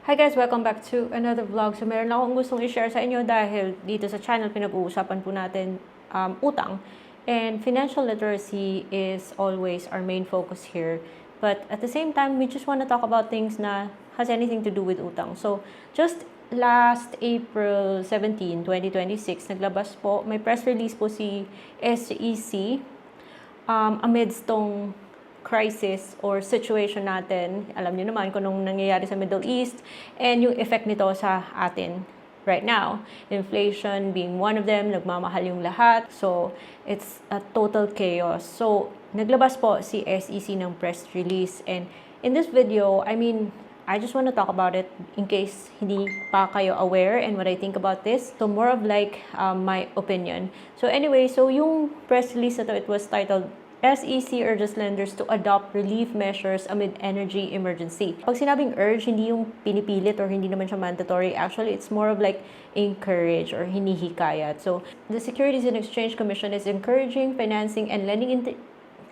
Hi guys! Welcome back to another vlog. So meron akong gustong i-share sa inyo dahil dito sa channel pinag-uusapan po natin utang. And financial literacy is always our main focus here. But at the same time, we just want to talk about things na has anything to do with utang. So just last April 17, 2026, naglabas po, may press release po si SEC amidst tong crisis or situation natin. Alam niyo naman kung anong nangyayari sa Middle East and yung effect nito sa atin right now. Inflation being one of them, nagmamahal yung lahat. So, it's a total chaos. So, naglabas po si SEC ng press release. And in this video, I just want to talk about it in case hindi pa kayo aware and what I think about this. So, more of like my opinion. So, anyway, so yung press release na to, it was titled SEC urges lenders to adopt relief measures amid energy emergency. Pag sinabing urge, hindi yung pinipilit or hindi naman siya mandatory. Actually, it's more of like encourage or hinihikayat. So, the Securities and Exchange Commission is encouraging financing and lending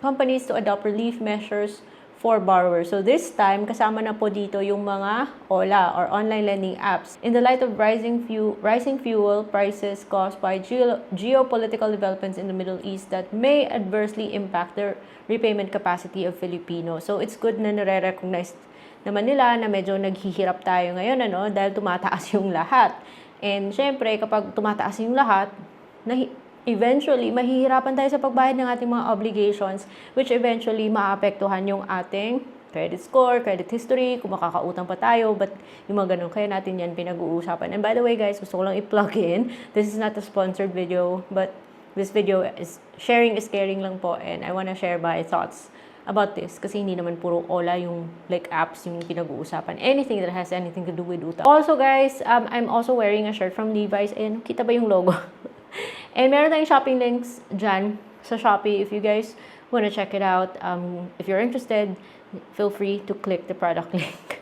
companies to adopt relief measures for borrowers. So this time, kasama na po dito yung mga OLA or online lending apps. In the light of rising fuel prices caused by geopolitical developments in the Middle East that may adversely impact the repayment capacity of Filipinos. So it's good na nare-recognize naman nila na medyo naghihirap tayo ngayon dahil tumataas yung lahat. And syempre, kapag tumataas yung lahat, eventually, mahihirapan tayo sa pagbayad ng ating mga obligations, which eventually maapektuhan yung ating credit score, credit history, kung makakautang pa tayo, but yung mga ganun, kaya natin yan pinag-uusapan. And by the way guys, gusto ko lang i-plug in, this is not a sponsored video, but this video is sharing is caring lang po, and I wanna share my thoughts about this, kasi hindi naman puro OLA yung like apps yung pinag-uusapan. Anything that has anything to do with utang. Also guys, I'm also wearing a shirt from Levi's, and kita ba yung logo? And meron tayong shopping links dyan sa Shopee. If you guys wanna check it out, if you're interested, feel free to click the product link.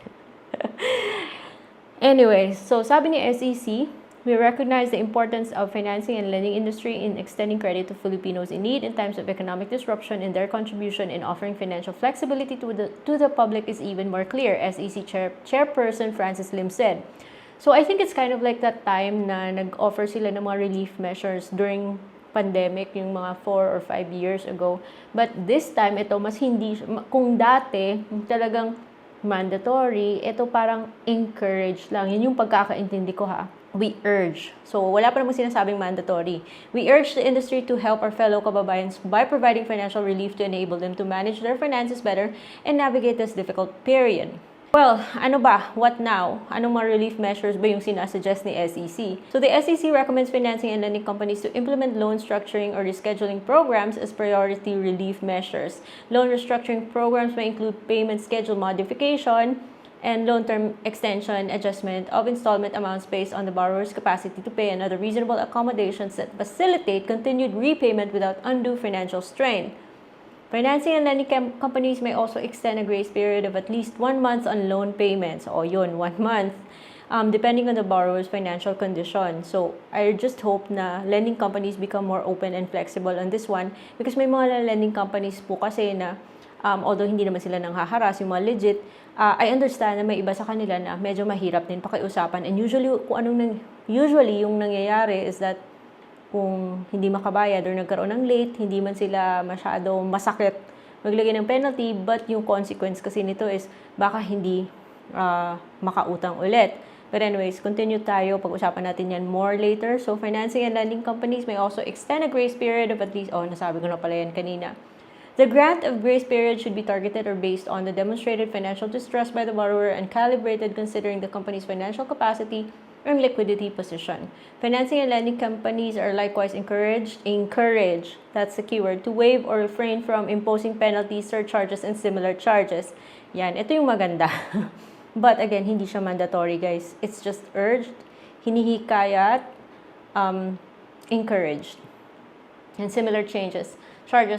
Anyway, so sabi ni SEC, we recognize the importance of financing and lending industry in extending credit to Filipinos in need in times of economic disruption, and their contribution in offering financial flexibility to the public is even more clear, SEC Chairperson Francis Lim said. So I think it's kind of like that time na nag-offer sila ng mga relief measures during pandemic, yung mga 4 or 5 years ago. But this time, ito mas hindi, kung dati talagang mandatory, ito parang encourage lang. Yun yung pagkakaintindi ko ha. We urge. So wala pa namang sinasabing mandatory. We urge the industry to help our fellow kababayans by providing financial relief to enable them to manage their finances better and navigate this difficult period. Well, ano ba? What now? Anong mga relief measures ba yung sinasuggest ni SEC? So the SEC recommends financing and lending companies to implement loan structuring or rescheduling programs as priority relief measures. Loan restructuring programs may include payment schedule modification and loan term extension, adjustment of installment amounts based on the borrower's capacity to pay, and other reasonable accommodations that facilitate continued repayment without undue financial strain. Financing and lending companies may also extend a grace period of at least 1 month on loan payments. O yun, 1 month, depending on the borrower's financial condition. So, I just hope na lending companies become more open and flexible on this one, because may mga lending companies po kasi na, although hindi naman sila nang haharas, yung mga legit, I understand na may iba sa kanila na medyo mahirap din pakiusapan. And usually yung nangyayari is that kung hindi makabayad or nagkaroon ng late, hindi man sila masyado masakit maglagay ng penalty, but yung consequence kasi nito is baka hindi makautang ulit. But anyways, continue tayo. Pag-usapan natin yan more later. So, financing and lending companies may also extend a grace period of at least, nasabi ko na pala yan kanina. The grant of grace period should be targeted or based on the demonstrated financial distress by the borrower and calibrated considering the company's financial capacity and liquidity position. Financing and lending companies are likewise encouraged, that's the keyword, to waive or refrain from imposing penalties, surcharges, and similar charges. Yan, ito yung maganda. But again, hindi siya mandatory, guys. It's just urged, hinihikayat, encouraged. And similar charges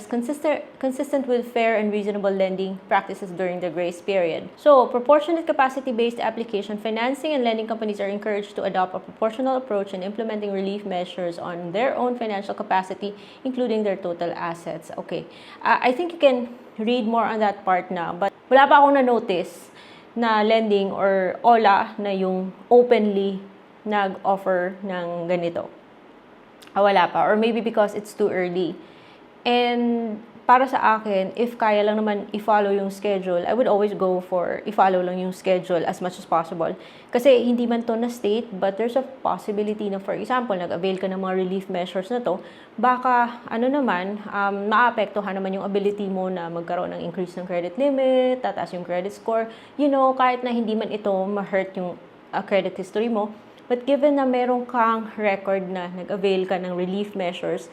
consistent with fair and reasonable lending practices during the grace period. So, proportionate capacity-based application, financing and lending companies are encouraged to adopt a proportional approach in implementing relief measures on their own financial capacity, including their total assets. Okay, I think you can read more on that part na, but wala pa akong na-notice na lending or OLA na yung openly nag-offer ng ganito. Wala pa. Or maybe because it's too early. And para sa akin, if kaya lang naman i-follow yung schedule, I would always go for i-follow lang yung schedule as much as possible. Kasi hindi man to na state, but there's a possibility na, for example, nag-avail ka ng mga relief measures na to, baka, maapektuhan naman yung ability mo na magkaroon ng increase ng credit limit, tataas yung credit score, kahit na hindi man ito ma-hurt yung credit history mo. But given na meron kang record na nag-avail ka ng relief measures,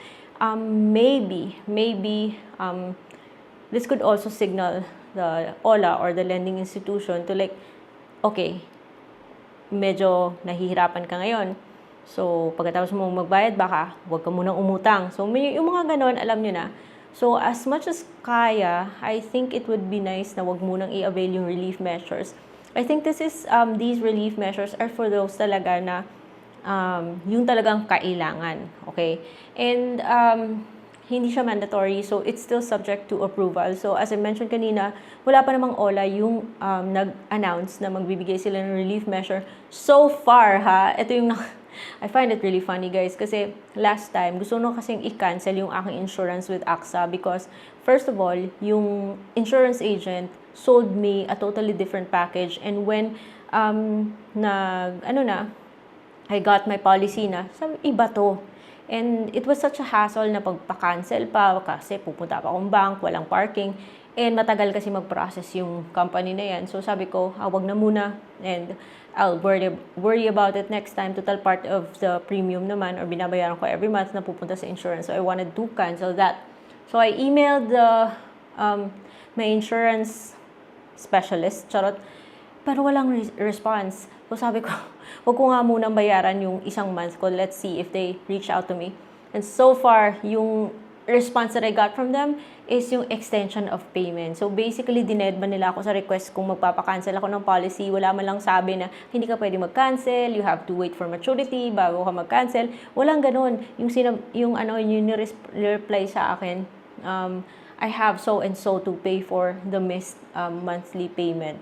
maybe this could also signal the OLA or the lending institution to okay, medyo nahihirapan ka ngayon. So, pagkatapos mo magbayad, baka huwag ka munang umutang. So, yung mga ganon, alam nyo na. So, as much as kaya, I think it would be nice na huwag munang i-avail yung relief measures. I think these relief measures are for those talaga na yung talagang kailangan, okay? And hindi siya mandatory, so it's still subject to approval. So as I mentioned kanina, wala pa namang OLA yung nag-announce na magbibigay sila ng relief measure. So far, ito yung I find it really funny, guys, kasi last time, gusto ko kasing i-cancel yung aking insurance with AXA because, first of all, yung insurance agent sold me a totally different package, and when I got my policy na, sabi, iba to. And it was such a hassle na pagpa-cancel pa kasi pupunta pa akong bank, walang parking, and matagal kasi mag-process yung company na yan. So sabi ko, wag na muna, and I'll worry about it next time. Total part of the premium naman or binabayaran ko every month na pupunta sa insurance. So I wanted to cancel that. So I emailed my insurance specialist, charot, pero walang response. So sabi ko, wag ko nga munang bayaran yung isang month ko. Let's see if they reach out to me. And so far, yung response that I got from them is yung extension of payment. So basically, dinedman nila ako sa request kung magpapakancel ako ng policy. Wala man lang sabi na hindi ka pwede mag-cancel, you have to wait for maturity bago ka mag-cancel. Walang ganun. Yung reply sa akin, I have so and so to pay for the missed monthly payment.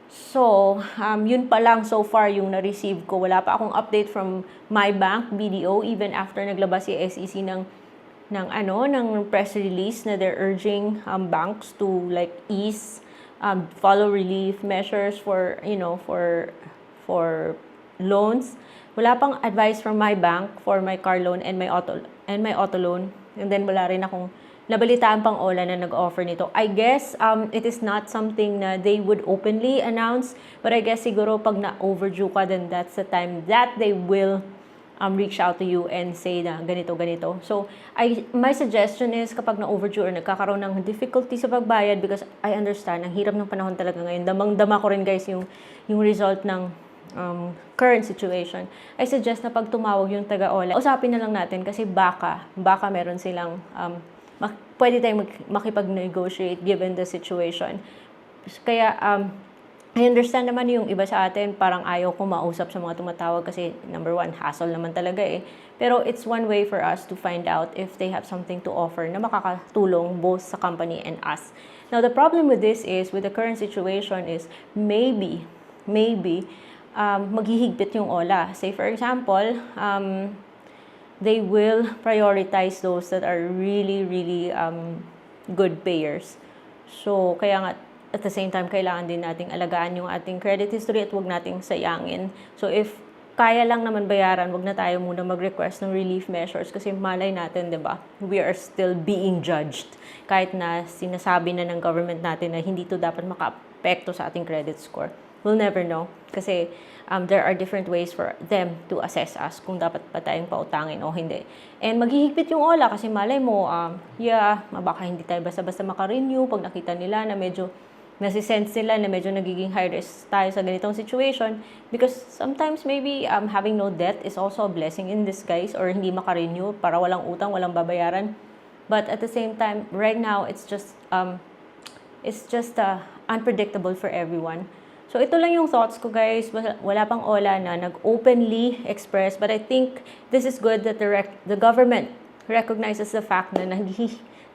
So, yun pa lang so far yung na-receive ko. Wala pa akong update from my bank, BDO, even after naglabas si SEC ng press release na they're urging banks to ease, follow relief measures for loans. Wala pang advice from my bank for my car loan and my auto loan. And then wala rin akong nabalitaan pang OLA na nag-offer nito. I guess it is not something na they would openly announce, but I guess siguro pag na-overdue ka, then that's the time that they will reach out to you and say na ganito. So, my suggestion is kapag na-overdue or nagkakaroon ng difficulty sa pagbayad, because I understand, ang hirap ng panahon talaga ngayon. Damang-dama ko rin, guys, yung result ng current situation. I suggest na pag tumawag yung taga-OLA, usapin na lang natin kasi baka meron silang pwede tayong makipag-negotiate given the situation. Kaya, I understand naman yung iba sa atin, parang ayaw ko mausap sa mga tumatawag kasi number one, hassle naman talaga eh. Pero it's one way for us to find out if they have something to offer na makakatulong both sa company and us. Now, the problem with this is, with the current situation is, maybe, maghihigpit yung OLA. Say, for example, they will prioritize those that are really, really good payers. So, kaya nga, at the same time, kailangan din nating alagaan yung ating credit history at wag nating sayangin. So, if kaya lang naman bayaran, wag na tayo muna mag-request ng relief measures kasi malay natin, diba? We are still being judged. Kahit na sinasabi na ng government natin na hindi to dapat maka-apekto sa ating credit score. We'll never know. Kasi there are different ways for them to assess us kung dapat pa tayong pautangin o hindi. And maghihigpit yung OLA kasi malay mo, baka hindi tayo basta-basta makarenew pag nakita nila na medyo nasisense nila na medyo nagiging high risk tayo sa ganitong situation. Because sometimes maybe having no debt is also a blessing in disguise, or hindi makarenew para walang utang, walang babayaran. But at the same time, right now, it's just unpredictable for everyone. So, ito lang yung thoughts ko, guys. Wala pang OLA na nag-openly express. But I think this is good that the government recognizes the fact na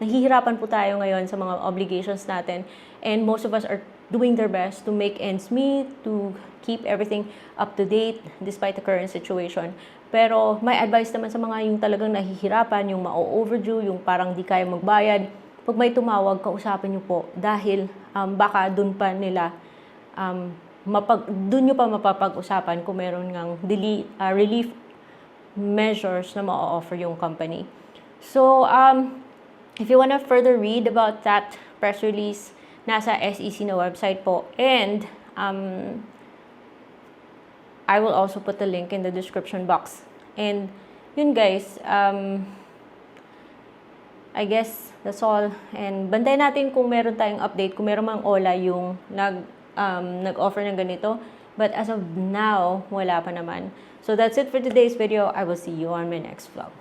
nahihirapan po tayo ngayon sa mga obligations natin, and most of us are doing their best to make ends meet, to keep everything up to date despite the current situation. Pero may advice naman sa mga yung talagang nahihirapan, yung ma-overdue, yung parang di kaya magbayad. Pag may tumawag, kausapin nyo po dahil baka dun pa nila dun nyo pa mapapag-usapan kung meron ngang relief measures na ma-offer yung company. So, if you wanna further read about that press release, nasa SEC na website po. And, I will also put the link in the description box. And, yun guys, I guess that's all. And, bantayan natin kung meron tayong update, kung meron mang OLA yung nag-offer ng ganito. But as of now, wala pa naman. So that's it for today's video. I will see you on my next vlog.